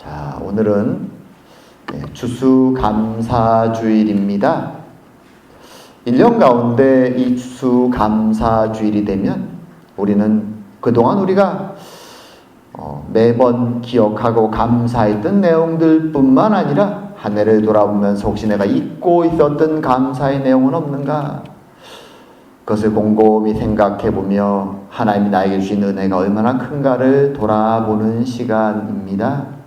자, 오늘은 추수감사주일입니다. 1년 가운데 이 추수감사주일이 되면 우리는 그동안 우리가 매번 기억하고 감사했던 내용들 뿐만 아니라 한 해를 돌아보면서 혹시 내가 잊고 있었던 감사의 내용은 없는가? 그것을 곰곰이 생각해보며 하나님이 나에게 주신 은혜가 얼마나 큰가를 돌아보는 시간입니다.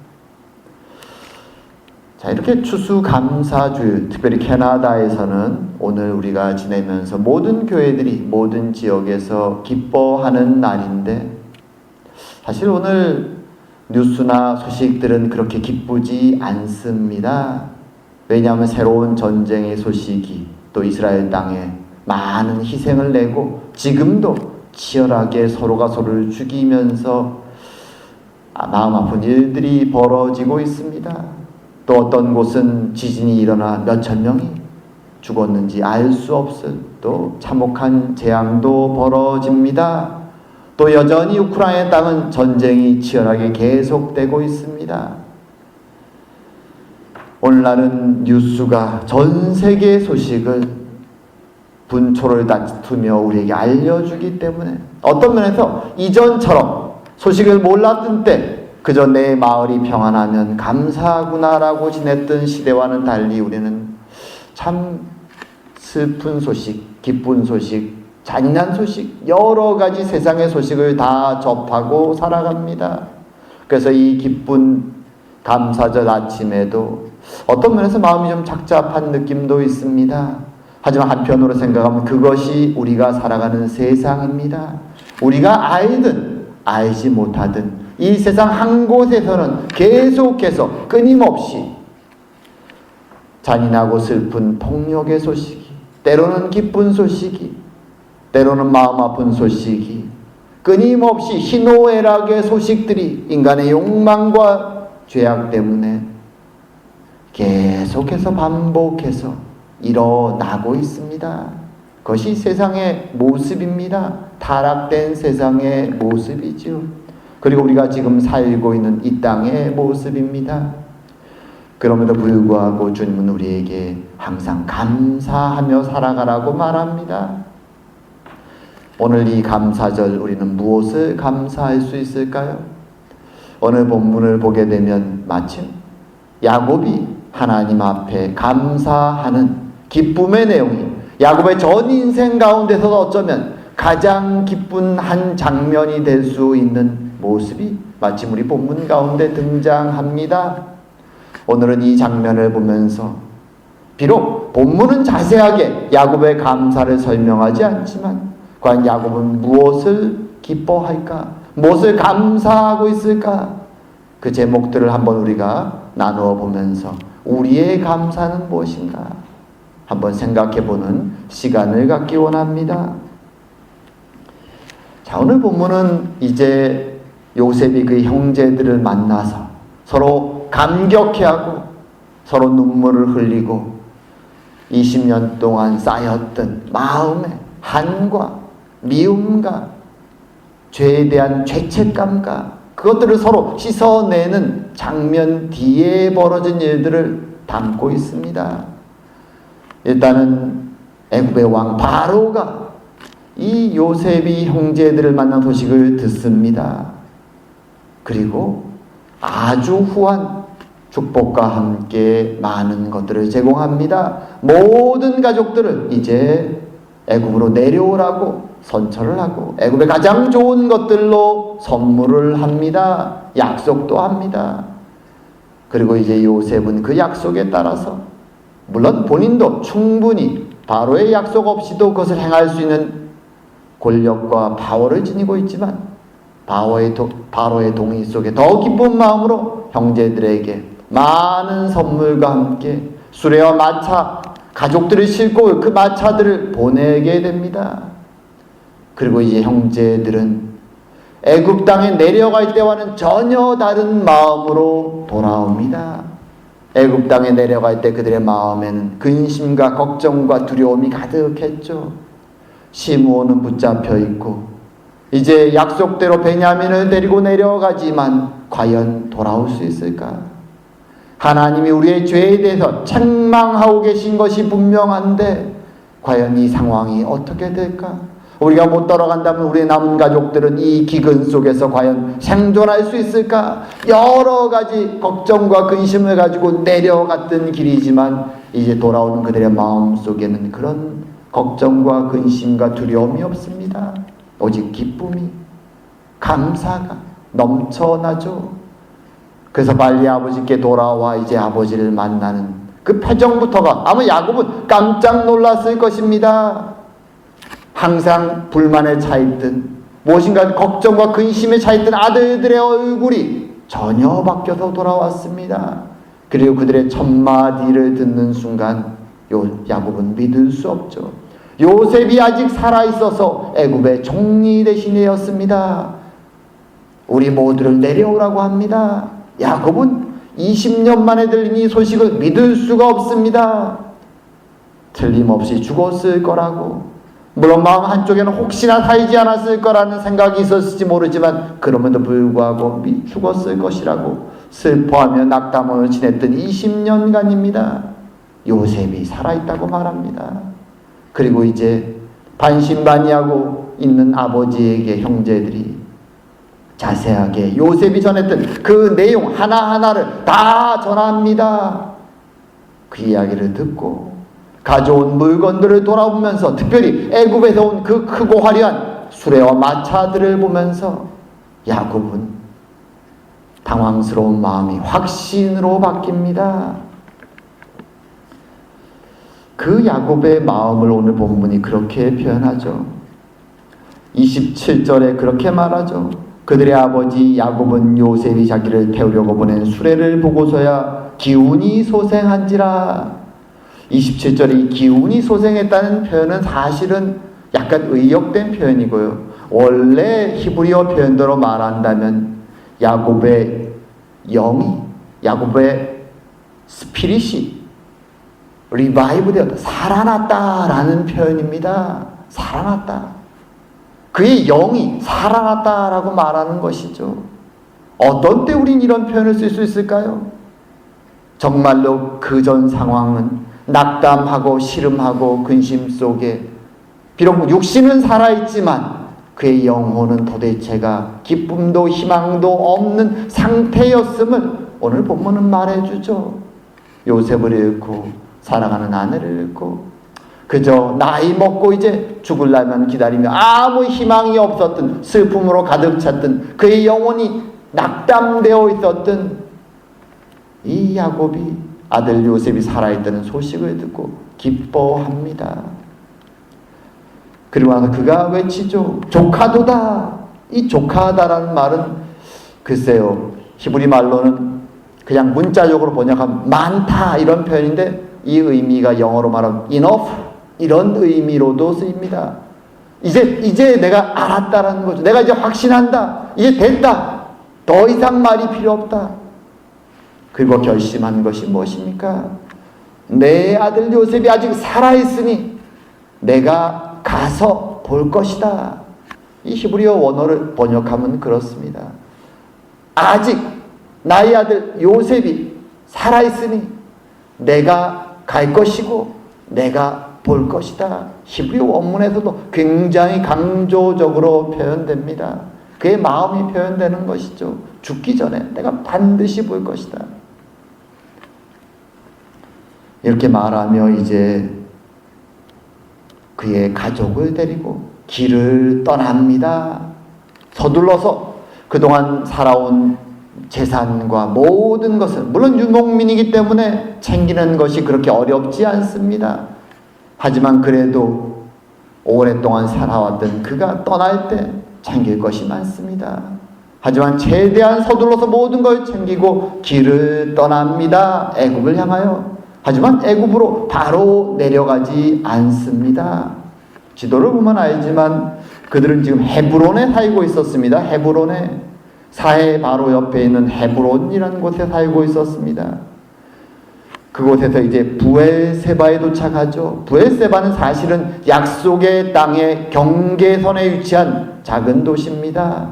자, 이렇게 추수감사주일, 특별히 캐나다에서는 오늘 우리가 지내면서 모든 교회들이 모든 지역에서 기뻐하는 날인데, 사실 오늘 뉴스나 소식들은 그렇게 기쁘지 않습니다. 왜냐하면 새로운 전쟁의 소식이 또 이스라엘 땅에 많은 희생을 내고 지금도 치열하게 서로가 서로를 죽이면서 마음 아픈 일들이 벌어지고 있습니다. 또 어떤 곳은 지진이 일어나 몇천 명이 죽었는지 알 수 없을 또 참혹한 재앙도 벌어집니다. 또 여전히 우크라이나 땅은 전쟁이 치열하게 계속되고 있습니다. 오늘날은 뉴스가 전 세계 소식을 분초를 다투며 우리에게 알려주기 때문에 어떤 면에서 이전처럼 소식을 몰랐던 때 그저 내 마을이 평안하면 감사하구나라고 지냈던 시대와는 달리 우리는 참 슬픈 소식, 기쁜 소식, 잔인한 소식, 여러 가지 세상의 소식을 다 접하고 살아갑니다. 그래서 이 기쁜 감사절 아침에도 어떤 면에서 마음이 좀 착잡한 느낌도 있습니다. 하지만 한편으로 생각하면 그것이 우리가 살아가는 세상입니다. 우리가 알든 알지 못하든 이 세상 한 곳에서는 계속해서 끊임없이 잔인하고 슬픈 폭력의 소식이, 때로는 기쁜 소식이, 때로는 마음 아픈 소식이, 끊임없이 희노애락의 소식들이 인간의 욕망과 죄악 때문에 계속해서 반복해서 일어나고 있습니다. 그것이 세상의 모습입니다. 타락된 세상의 모습이죠. 그리고 우리가 지금 살고 있는 이 땅의 모습입니다. 그럼에도 불구하고 주님은 우리에게 항상 감사하며 살아가라고 말합니다. 오늘 이 감사절 우리는 무엇을 감사할 수 있을까요? 오늘 본문을 보게 되면 마침 야곱이 하나님 앞에 감사하는 기쁨의 내용이 야곱의 전 인생 가운데서도 어쩌면 가장 기쁜 한 장면이 될 수 있는 모습이 마침 우리 본문 가운데 등장합니다. 오늘은 이 장면을 보면서 비록 본문은 자세하게 야곱의 감사를 설명하지 않지만 과연 야곱은 무엇을 기뻐할까? 무엇을 감사하고 있을까? 그 제목들을 한번 우리가 나누어 보면서 우리의 감사는 무엇인가? 한번 생각해보는 시간을 갖기 원합니다. 자, 오늘 본문은 이제 요셉이 그 형제들을 만나서 서로 감격해하고 서로 눈물을 흘리고 20년 동안 쌓였던 마음의 한과 미움과 죄에 대한 죄책감과 그것들을 서로 씻어내는 장면 뒤에 벌어진 일들을 담고 있습니다. 일단은 애굽의 왕 바로가 이 요셉이 형제들을 만난 소식을 듣습니다. 그리고 아주 후한 축복과 함께 많은 것들을 제공합니다. 모든 가족들을 이제 애굽으로 내려오라고 선처를 하고 애굽의 가장 좋은 것들로 선물을 합니다. 약속도 합니다. 그리고 이제 요셉은 그 약속에 따라서 물론 본인도 충분히 바로의 약속 없이도 그것을 행할 수 있는 권력과 파워를 지니고 있지만 바로의 동의 속에 더 기쁜 마음으로 형제들에게 많은 선물과 함께 수레와 마차, 가족들을 싣고 그 마차들을 보내게 됩니다. 그리고 이제 형제들은 애굽 땅에 내려갈 때와는 전혀 다른 마음으로 돌아옵니다. 애굽 땅에 내려갈 때 그들의 마음에는 근심과 걱정과 두려움이 가득했죠. 시므온은 붙잡혀 있고 이제 약속대로 베냐민을 데리고 내려가지만 과연 돌아올 수 있을까? 하나님이 우리의 죄에 대해서 책망하고 계신 것이 분명한데 과연 이 상황이 어떻게 될까? 우리가 못 돌아간다면 우리의 남은 가족들은 이 기근 속에서 과연 생존할 수 있을까? 여러 가지 걱정과 근심을 가지고 내려갔던 길이지만 이제 돌아오는 그들의 마음속에는 그런 걱정과 근심과 두려움이 없습니다. 오직 기쁨이, 감사가 넘쳐나죠. 그래서 빨리 아버지께 돌아와 이제 아버지를 만나는 그 표정부터가 아마 야곱은 깜짝 놀랐을 것입니다. 항상 불만에 차있던 무엇인가 걱정과 근심에 차있던 아들들의 얼굴이 전혀 바뀌어서 돌아왔습니다. 그리고 그들의 첫 마디를 듣는 순간 야곱은 믿을 수 없죠. 요셉이 아직 살아있어서 애굽의 총리 대신이었습니다. 우리 모두를 내려오라고 합니다. 야곱은 20년 만에 들린 이 소식을 믿을 수가 없습니다. 틀림없이 죽었을 거라고, 물론 마음 한쪽에는 혹시나 살지 않았을 거라는 생각이 있었을지 모르지만 그럼에도 불구하고 죽었을 것이라고 슬퍼하며 낙담을 지냈던 20년간입니다. 요셉이 살아있다고 말합니다. 그리고 이제 반신반의하고 있는 아버지에게 형제들이 자세하게 요셉이 전했던 그 내용 하나하나를 다 전합니다. 그 이야기를 듣고 가져온 물건들을 돌아보면서 특별히 애굽에서 온 그 크고 화려한 수레와 마차들을 보면서 야곱은 당황스러운 마음이 확신으로 바뀝니다. 그 야곱의 마음을 오늘 본문이 그렇게 표현하죠. 27절에 그렇게 말하죠. 그들의 아버지 야곱은 요셉이 자기를 태우려고 보낸 수레를 보고서야 기운이 소생한지라. 27절에 이 기운이 소생했다는 표현은 사실은 약간 의역된 표현이고요. 원래 히브리어 표현대로 말한다면 야곱의 영이, 야곱의 스피릿이 리바이브 되었다, 살아났다라는 표현입니다. 살아났다. 그의 영이 살아났다라고 말하는 것이죠. 어떤 때 우린 이런 표현을 쓸 수 있을까요? 정말로 그 전 상황은 낙담하고 시름하고 근심 속에 비록 육신은 살아있지만 그의 영혼은 도대체가 기쁨도 희망도 없는 상태였음을 오늘 본문은 말해주죠. 요셉을 잃고 사랑하는 아내를 잃고 그저 나이 먹고 이제 죽을 날만 기다리며 아무 희망이 없었던, 슬픔으로 가득 찼던 그의 영혼이 낙담되어 있었던 이 야곱이 아들 요셉이 살아있다는 소식을 듣고 기뻐합니다. 그리고 나서 그가 외치죠. 조카도다. 이 조카다라는 말은 글쎄요, 히브리 말로는 그냥 문자적으로 번역하면 많다 이런 표현인데 이 의미가 영어로 말하면 enough 이런 의미로도 쓰입니다. 이제 내가 알았다라는 거죠. 내가 이제 확신한다. 이제 됐다. 더 이상 말이 필요 없다. 그리고 결심한 것이 무엇입니까? 내 아들 요셉이 아직 살아있으니 내가 가서 볼 것이다. 이 히브리어 원어를 번역하면 그렇습니다. 아직 나의 아들 요셉이 살아있으니 내가 갈 것이고 내가 볼 것이다. 히브리어 원문에서도 굉장히 강조적으로 표현됩니다. 그의 마음이 표현되는 것이죠. 죽기 전에 내가 반드시 볼 것이다. 이렇게 말하며 이제 그의 가족을 데리고 길을 떠납니다. 서둘러서 그동안 살아온 재산과 모든 것을, 물론 유목민이기 때문에 챙기는 것이 그렇게 어렵지 않습니다. 하지만 그래도 오랫동안 살아왔던 그가 떠날 때 챙길 것이 많습니다. 하지만 최대한 서둘러서 모든 걸 챙기고 길을 떠납니다. 애굽을 향하여. 하지만 애굽으로 바로 내려가지 않습니다. 지도를 보면 알지만 그들은 지금 헤브론에 살고 있었습니다. 헤브론에, 사해 바로 옆에 있는 헤브론이라는 곳에 살고 있었습니다. 그곳에서 이제 부엘세바에 도착하죠. 부엘세바는 사실은 약속의 땅의 경계선에 위치한 작은 도시입니다.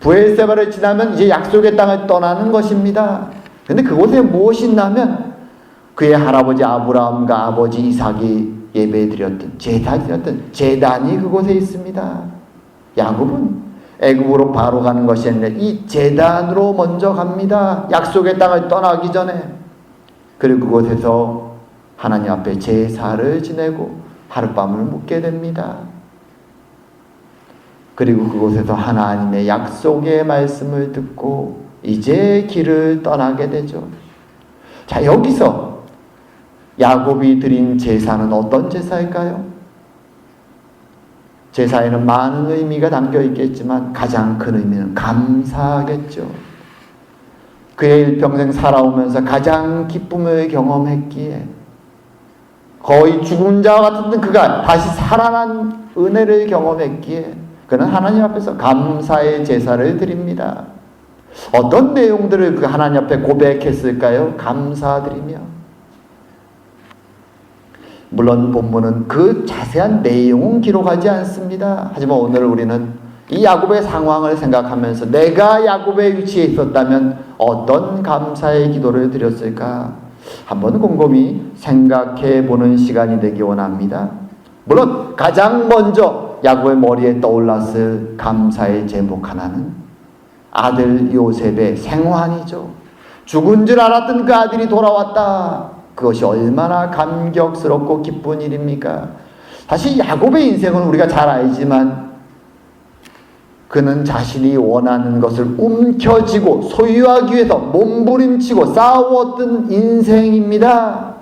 부엘세바를 지나면 이제 약속의 땅을 떠나는 것입니다. 근데 그곳에 무엇이 있냐면 그의 할아버지 아브라함과 아버지 이삭이 예배드렸던 제사드렸던 제단이 그곳에 있습니다. 야곱은 애굽으로 바로 가는 것이 아니라 이 제단으로 먼저 갑니다. 약속의 땅을 떠나기 전에. 그리고 그곳에서 하나님 앞에 제사를 지내고 하룻밤을 묵게 됩니다. 그리고 그곳에서 하나님의 약속의 말씀을 듣고 이제 길을 떠나게 되죠. 자, 여기서 야곱이 드린 제사는 어떤 제사일까요? 제사에는 많은 의미가 담겨 있겠지만 가장 큰 의미는 감사하겠죠. 그의 일평생 살아오면서 가장 기쁨을 경험했기에 거의 죽은 자와 같은 그가 다시 살아난 은혜를 경험했기에 그는 하나님 앞에서 감사의 제사를 드립니다. 어떤 내용들을 그 하나님 앞에 고백했을까요? 감사드리며. 물론 본문은 그 자세한 내용은 기록하지 않습니다. 하지만 오늘 우리는 이 야곱의 상황을 생각하면서 내가 야곱의 위치에 있었다면 어떤 감사의 기도를 드렸을까? 한번 곰곰이 생각해 보는 시간이 되기 원합니다. 물론 가장 먼저 야곱의 머리에 떠올랐을 감사의 제목 하나는 아들 요셉의 생환이죠. 죽은 줄 알았던 그 아들이 돌아왔다. 그것이 얼마나 감격스럽고 기쁜 일입니까? 사실 야곱의 인생은 우리가 잘 알지만 그는 자신이 원하는 것을 움켜쥐고 소유하기 위해서 몸부림치고 싸웠던 인생입니다.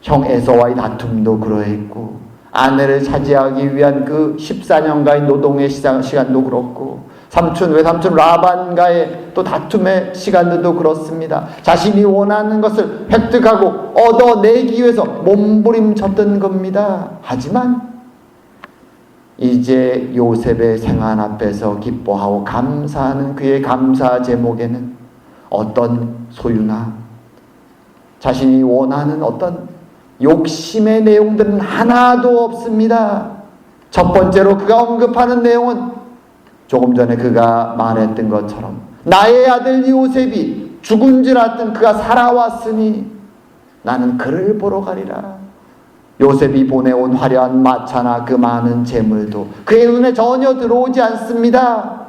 형 에서와의 다툼도 그러했고 아내를 차지하기 위한 그 14년간의 노동의 시간도 그렇고 외삼촌 라반과의 또 다툼의 시간들도 그렇습니다. 자신이 원하는 것을 획득하고 얻어내기 위해서 몸부림쳤던 겁니다. 하지만 이제 요셉의 생환 앞에서 기뻐하고 감사하는 그의 감사 제목에는 어떤 소유나 자신이 원하는 어떤 욕심의 내용들은 하나도 없습니다. 첫 번째로 그가 언급하는 내용은 조금 전에 그가 말했던 것처럼 나의 아들 요셉이 죽은 줄 알았던 그가 살아왔으니 나는 그를 보러 가리라. 요셉이 보내온 화려한 마차나 그 많은 재물도 그의 눈에 전혀 들어오지 않습니다.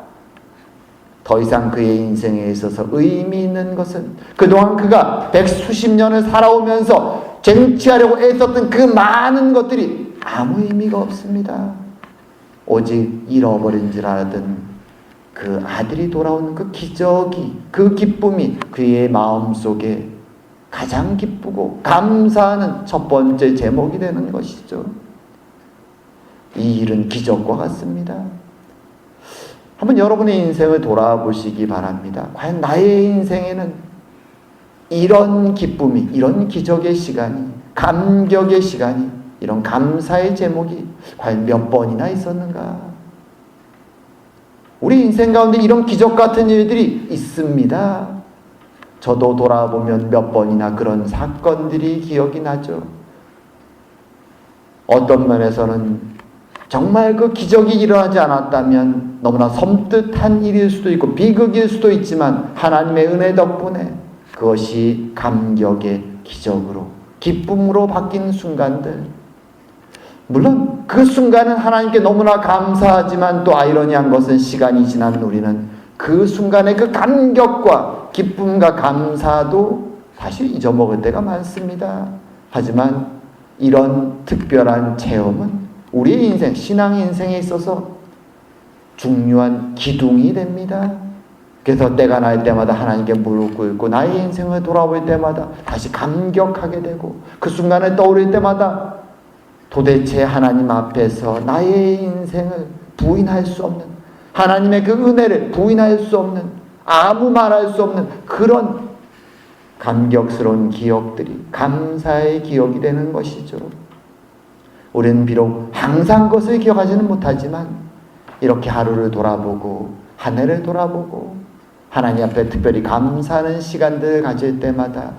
더 이상 그의 인생에 있어서 의미 있는 것은 그동안 그가 백수십 년을 살아오면서 쟁취하려고 애썼던 그 많은 것들이 아무 의미가 없습니다. 오직 잃어버린 줄 알았던 그 아들이 돌아오는 그 기적이, 그 기쁨이 그의 마음속에 가장 기쁘고 감사하는 첫 번째 제목이 되는 것이죠. 이 일은 기적과 같습니다. 한번 여러분의 인생을 돌아보시기 바랍니다. 과연 나의 인생에는 이런 기쁨이, 이런 기적의 시간이, 감격의 시간이, 이런 감사의 제목이 과연 몇 번이나 있었는가? 우리 인생 가운데 이런 기적 같은 일들이 있습니다. 저도 돌아보면 몇 번이나 그런 사건들이 기억이 나죠. 어떤 면에서는 정말 그 기적이 일어나지 않았다면 너무나 섬뜩한 일일 수도 있고 비극일 수도 있지만 하나님의 은혜 덕분에 그것이 감격의 기적으로, 기쁨으로 바뀐 순간들. 물론 그 순간은 하나님께 너무나 감사하지만 또 아이러니한 것은 시간이 지난 우리는 그 순간의 그 감격과 기쁨과 감사도 사실 잊어먹을 때가 많습니다. 하지만 이런 특별한 체험은 우리의 인생, 신앙 인생에 있어서 중요한 기둥이 됩니다. 그래서 때가 날 때마다 하나님께 무릎 꿇고 나의 인생을 돌아볼 때마다 다시 감격하게 되고 그 순간을 떠올릴 때마다 도대체 하나님 앞에서 나의 인생을 부인할 수 없는, 하나님의 그 은혜를 부인할 수 없는, 아무 말할 수 없는 그런 감격스러운 기억들이 감사의 기억이 되는 것이죠. 우리는 비록 항상 그것을 기억하지는 못하지만 이렇게 하루를 돌아보고 한 해를 돌아보고 하나님 앞에 특별히 감사하는 시간들을 가질 때마다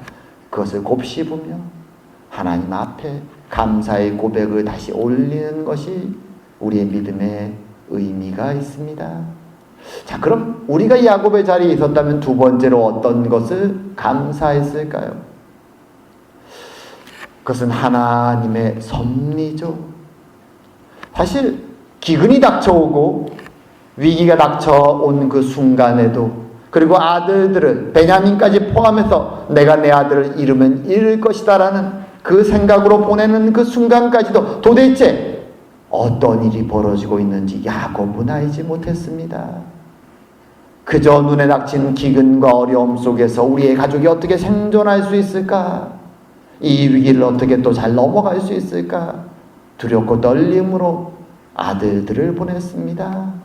그것을 곱씹으며 하나님 앞에 감사의 고백을 다시 올리는 것이 우리의 믿음의 의미가 있습니다. 자, 그럼 우리가 야곱의 자리에 있었다면 두 번째로 어떤 것을 감사했을까요? 그것은 하나님의 섭리죠. 사실 기근이 닥쳐오고 위기가 닥쳐온 그 순간에도, 그리고 아들들을 베냐민까지 포함해서 내가 내 아들을 잃으면 잃을 것이다 라는 그 생각으로 보내는 그 순간까지도 도대체 어떤 일이 벌어지고 있는지 야곱은 알지 못했습니다. 그저 눈에 닥친 기근과 어려움 속에서 우리의 가족이 어떻게 생존할 수 있을까? 이 위기를 어떻게 또 잘 넘어갈 수 있을까? 두렵고 떨림으로 아들들을 보냈습니다.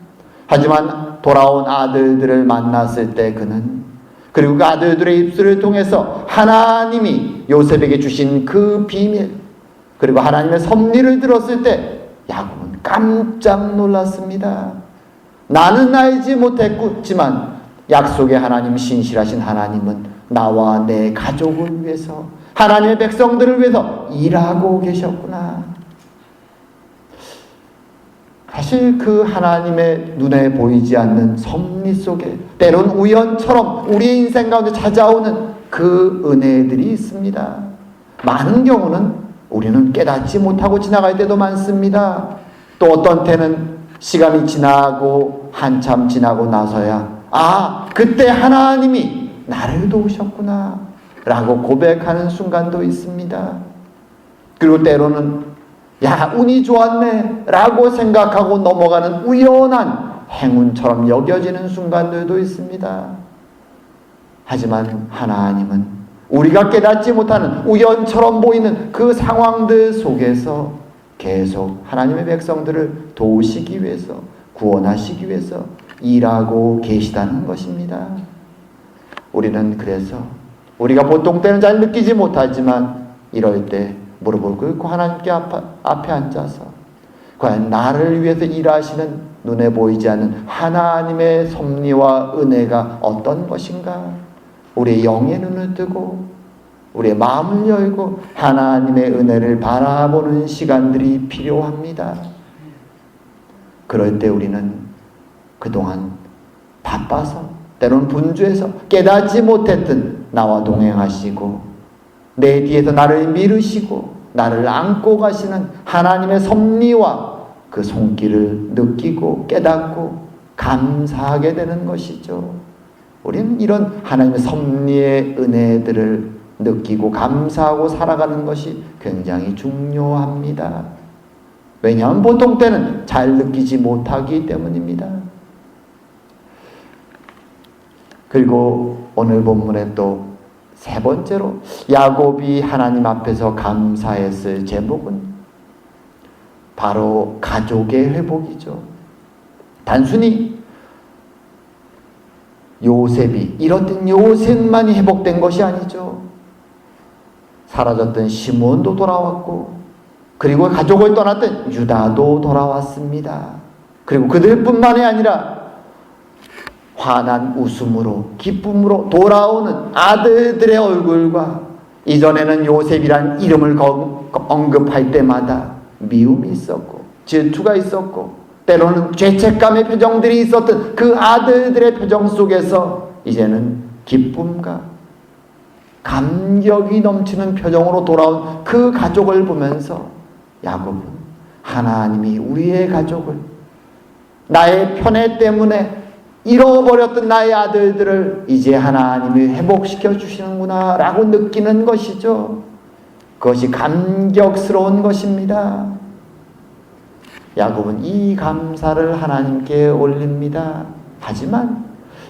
하지만 돌아온 아들들을 만났을 때 그는, 그리고 그 아들들의 입술을 통해서 하나님이 요셉에게 주신 그 비밀, 그리고 하나님의 섭리를 들었을 때 야곱은 깜짝 놀랐습니다. 나는 알지 못했지만 약속의 하나님, 신실하신 하나님은 나와 내 가족을 위해서, 하나님의 백성들을 위해서 일하고 계셨구나. 사실 그 하나님의 눈에 보이지 않는 섭리 속에 때론 우연처럼 우리의 인생 가운데 찾아오는 그 은혜들이 있습니다. 많은 경우는 우리는 깨닫지 못하고 지나갈 때도 많습니다. 또 어떤 때는 시간이 지나고 한참 지나고 나서야 그때 하나님이 나를 도우셨구나 라고 고백하는 순간도 있습니다. 그리고 때로는 운이 좋았네 라고 생각하고 넘어가는 우연한 행운처럼 여겨지는 순간들도 있습니다. 하지만 하나님은 우리가 깨닫지 못하는 우연처럼 보이는 그 상황들 속에서 계속 하나님의 백성들을 도우시기 위해서, 구원하시기 위해서 일하고 계시다는 것입니다. 우리는 그래서 우리가 보통 때는 잘 느끼지 못하지만 이럴 때 무릎을 꿇고 하나님께 앞에 앉아서 과연 나를 위해서 일하시는 눈에 보이지 않는 하나님의 섭리와 은혜가 어떤 것인가? 우리의 영의 눈을 뜨고 우리의 마음을 열고 하나님의 은혜를 바라보는 시간들이 필요합니다. 그럴 때 우리는 그동안 바빠서 때로는 분주해서 깨닫지 못했던 나와 동행하시고 내 뒤에서 나를 미루시고 나를 안고 가시는 하나님의 섭리와 그 손길을 느끼고 깨닫고 감사하게 되는 것이죠. 우리는 이런 하나님의 섭리의 은혜들을 느끼고 감사하고 살아가는 것이 굉장히 중요합니다. 왜냐하면 보통 때는 잘 느끼지 못하기 때문입니다. 그리고 오늘 본문에 또 세 번째로 야곱이 하나님 앞에서 감사했을 제목은 바로 가족의 회복이죠. 단순히 요셉이 잃었던 요셉만이 회복된 것이 아니죠. 사라졌던 시므온도 돌아왔고, 그리고 가족을 떠났던 유다도 돌아왔습니다. 그리고 그들뿐만이 아니라 환한 웃음으로 기쁨으로 돌아오는 아들들의 얼굴과 이전에는 요셉이란 이름을 언급할 때마다 미움이 있었고 질투가 있었고 때로는 죄책감의 표정들이 있었던 그 아들들의 표정 속에서 이제는 기쁨과 감격이 넘치는 표정으로 돌아온 그 가족을 보면서 야곱은 하나님이 우리의 가족을, 나의 편애 때문에 잃어버렸던 나의 아들들을 이제 하나님이 회복시켜 주시는구나 라고 느끼는 것이죠. 그것이 감격스러운 것입니다. 야곱은 이 감사를 하나님께 올립니다. 하지만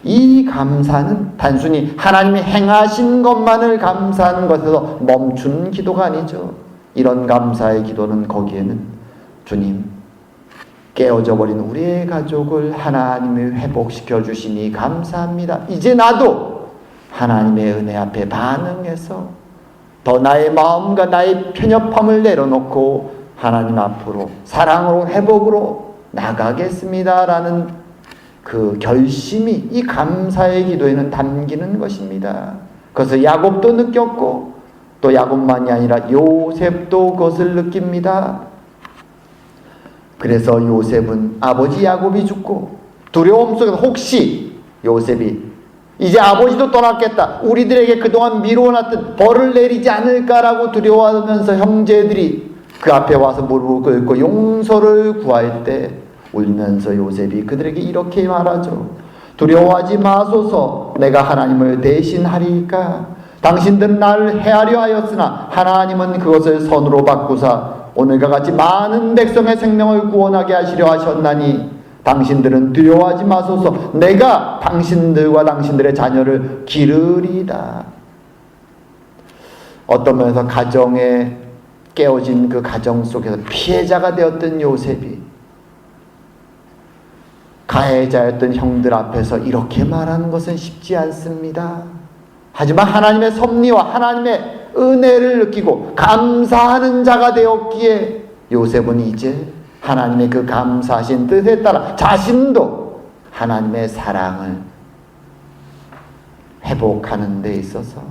이 감사는 단순히 하나님이 행하신 것만을 감사하는 것에서 멈춘 기도가 아니죠. 이런 감사의 기도는 거기에는 주님, 깨어져 버린 우리의 가족을 하나님이 회복시켜 주시니 감사합니다. 이제 나도 하나님의 은혜 앞에 반응해서 더 나의 마음과 나의 편협함을 내려놓고 하나님 앞으로 사랑으로 회복으로 나가겠습니다라는 그 결심이 이 감사의 기도에는 담기는 것입니다. 그래서 야곱도 느꼈고 또 야곱만이 아니라 요셉도 그것을 느낍니다. 그래서 요셉은 아버지 야곱이 죽고 두려움 속에서 혹시 요셉이 이제 아버지도 떠났겠다, 우리들에게 그동안 미뤄놨던 벌을 내리지 않을까라고 두려워하면서 형제들이 그 앞에 와서 무릎을 꿇고 용서를 구할 때 울면서 요셉이 그들에게 이렇게 말하죠. 두려워하지 마소서, 내가 하나님을 대신하리이까. 당신들은 나를 해하려 하였으나 하나님은 그것을 선으로 바꾸사 오늘과 같이 많은 백성의 생명을 구원하게 하시려 하셨나니 당신들은 두려워하지 마소서, 내가 당신들과 당신들의 자녀를 기르리이다. 어떤 면에서 가정에 깨어진 그 가정 속에서 피해자가 되었던 요셉이 가해자였던 형들 앞에서 이렇게 말하는 것은 쉽지 않습니다. 하지만 하나님의 섭리와 하나님의 은혜를 느끼고 감사하는 자가 되었기에 요셉은 이제 하나님의 그 감사하신 뜻에 따라 자신도 하나님의 사랑을 회복하는 데 있어서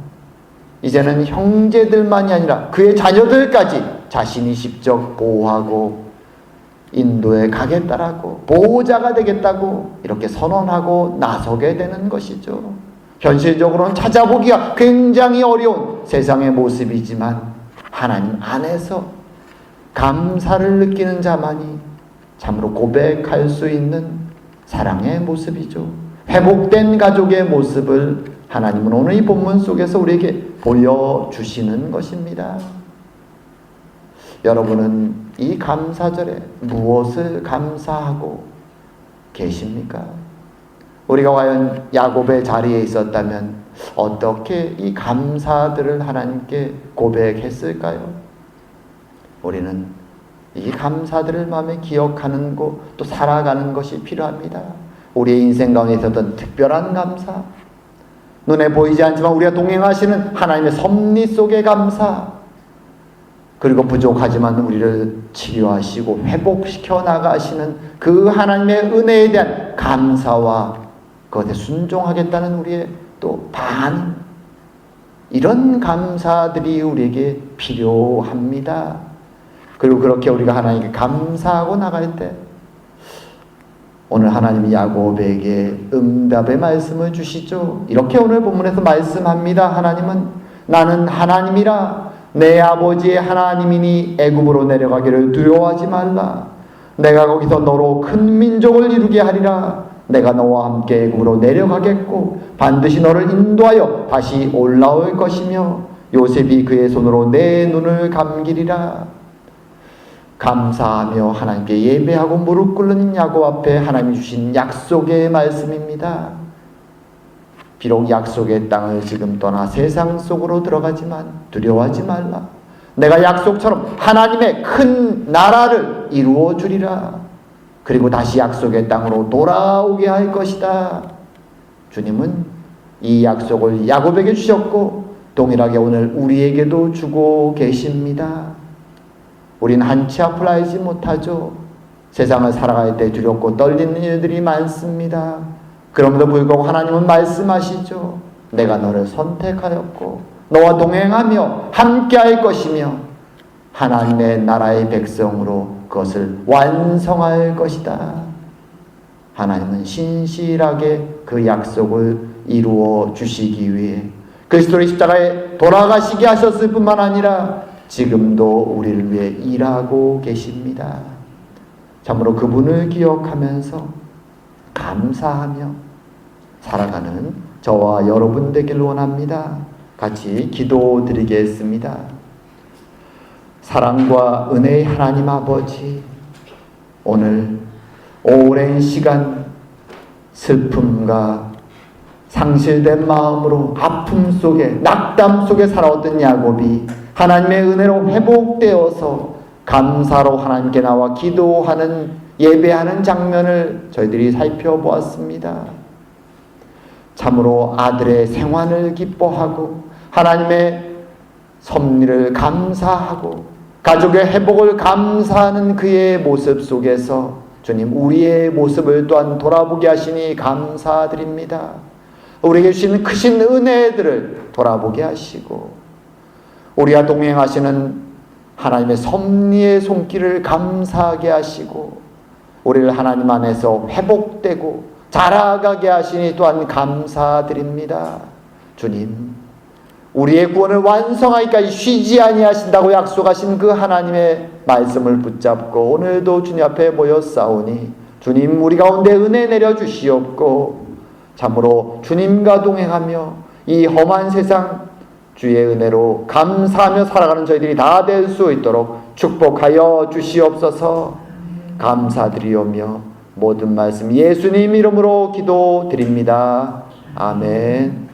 이제는 형제들만이 아니라 그의 자녀들까지 자신이 직접 보호하고 인도에 가겠다라고, 보호자가 되겠다고 이렇게 선언하고 나서게 되는 것이죠. 현실적으로는 찾아보기가 굉장히 어려운 세상의 모습이지만 하나님 안에서 감사를 느끼는 자만이 참으로 고백할 수 있는 사랑의 모습이죠. 회복된 가족의 모습을 하나님은 오늘 이 본문 속에서 우리에게 보여주시는 것입니다. 여러분은 이 감사절에 무엇을 감사하고 계십니까? 우리가 과연 야곱의 자리에 있었다면 어떻게 이 감사들을 하나님께 고백했을까요? 우리는 이 감사들을 마음에 기억하는 것, 또 살아가는 것이 필요합니다. 우리의 인생 가운데 있었던 특별한 감사, 눈에 보이지 않지만 우리가 동행하시는 하나님의 섭리 속의 감사, 그리고 부족하지만 우리를 치료하시고 회복시켜 나가시는 그 하나님의 은혜에 대한 감사와 그것에 순종하겠다는 우리의 또 반응, 이런 감사들이 우리에게 필요합니다. 그리고 그렇게 우리가 하나님께 감사하고 나갈 때 오늘 하나님이 야곱에게 응답의 말씀을 주시죠. 이렇게 오늘 본문에서 말씀합니다. 하나님은 나는 하나님이라, 내 아버지의 하나님이니 애굽으로 내려가기를 두려워하지 말라. 내가 거기서 너로 큰 민족을 이루게 하리라. 내가 너와 함께 애굽으로 내려가겠고 반드시 너를 인도하여 다시 올라올 것이며 요셉이 그의 손으로 내 눈을 감기리라. 감사하며 하나님께 예배하고 무릎 꿇는 야곱 앞에 하나님이 주신 약속의 말씀입니다. 비록 약속의 땅을 지금 떠나 세상 속으로 들어가지만 두려워하지 말라. 내가 약속처럼 하나님의 큰 나라를 이루어 주리라. 그리고 다시 약속의 땅으로 돌아오게 할 것이다. 주님은 이 약속을 야곱에게 주셨고 동일하게 오늘 우리에게도 주고 계십니다. 우린 한치 앞을 알지 못하죠. 세상을 살아갈 때 두렵고 떨리는 일들이 많습니다. 그럼에도 불구하고 하나님은 말씀하시죠. 내가 너를 선택하였고 너와 동행하며 함께할 것이며 하나님의 나라의 백성으로 그것을 완성할 것이다. 하나님은 신실하게 그 약속을 이루어 주시기 위해 그리스도의 십자가에 돌아가시게 하셨을 뿐만 아니라 지금도 우리를 위해 일하고 계십니다. 참으로 그분을 기억하면서 감사하며 살아가는 저와 여러분 되길 원합니다. 같이 기도드리겠습니다. 사랑과 은혜의 하나님 아버지, 오늘 오랜 시간 슬픔과 상실된 마음으로 아픔 속에 낙담 속에 살아왔던 야곱이 하나님의 은혜로 회복되어서 감사로 하나님께 나와 기도하는 예배하는 장면을 저희들이 살펴보았습니다. 참으로 아들의 생환을 기뻐하고 하나님의 섭리를 감사하고 가족의 회복을 감사하는 그의 모습 속에서 주님 우리의 모습을 또한 돌아보게 하시니 감사드립니다. 우리에게 주시는 크신 은혜들을 돌아보게 하시고 우리와 동행하시는 하나님의 섭리의 손길을 감사하게 하시고 우리를 하나님 안에서 회복되고 자라가게 하시니 또한 감사드립니다. 주님, 우리의 구원을 완성하기까지 쉬지 아니하신다고 약속하신 그 하나님의 말씀을 붙잡고 오늘도 주님 앞에 모여 싸우니 주님, 우리 가운데 은혜 내려 주시옵고 참으로 주님과 동행하며 이 험한 세상 주의 은혜로 감사하며 살아가는 저희들이 다 될 수 있도록 축복하여 주시옵소서. 감사드리오며 모든 말씀 예수님 이름으로 기도드립니다. 아멘.